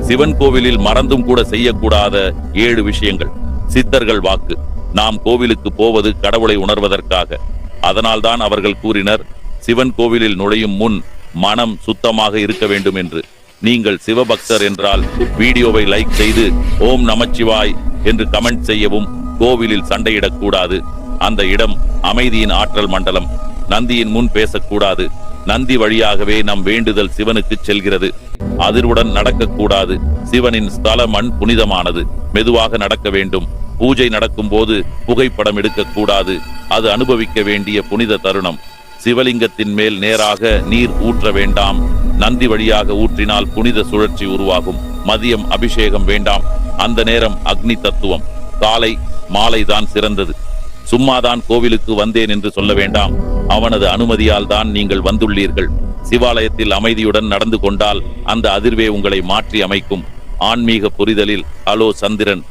சிவன் கோவிலில் மறந்தும் கூட செய்யக்கூடாத 7 விஷயங்கள். சித்தர்கள் வாக்கு. நாம் கோவிலுக்கு போவது கடவுளை உணர்வதற்காக. அதனால்தான் அவர்கள் கூறினர், சிவன் கோவிலில் நுழையும் முன் மனம் சுத்தமாக இருக்க வேண்டும் என்று. நீங்கள் சிவபக்தர் என்றால் வீடியோவை லைக் செய்து ஓம் நமச்சிவாய் என்று கமெண்ட் செய்யவும். கோவிலில் சண்டையிடக்கூடாது. அந்த இடம் அமைதியின் ஆற்றல் மண்டலம். நந்தியின் முன் பேசக்கூடாது. நந்தி வழியாகவே நம் வேண்டுதல் சிவனுக்கு செல்கிறது. அதிர்வுடன் நடக்கக்கூடாது. சிவனின் ஸ்தல மண் புனிதமானது. மெதுவாக நடக்க வேண்டும். பூஜை நடக்கும் போது புகைப்படம் எடுக்கக்கூடாது. அது அனுபவிக்க வேண்டிய புனித தருணம். சிவலிங்கத்தின் மேல் நேராக நீர் ஊற்ற வேண்டாம். நந்தி வழியாக ஊற்றினால் புனித சுழற்சி உருவாகும். மதியம் அபிஷேகம் வேண்டாம். அந்த நேரம் அக்னி தத்துவம். காலை மாலை தான் சிறந்தது. சும்மாதான் கோவிலுக்கு வந்தேன் என்று சொல்ல வேண்டாம். அவனது அனுமதியால் தான் நீங்கள் வந்துள்ளீர்கள். சிவாலயத்தில் அமைதியுடன் நடந்து கொண்டால் அந்த அதிர்வே உங்களை மாற்றி அமைக்கும். ஆன்மீக புரிதலில் ஹலோ சந்திரன்.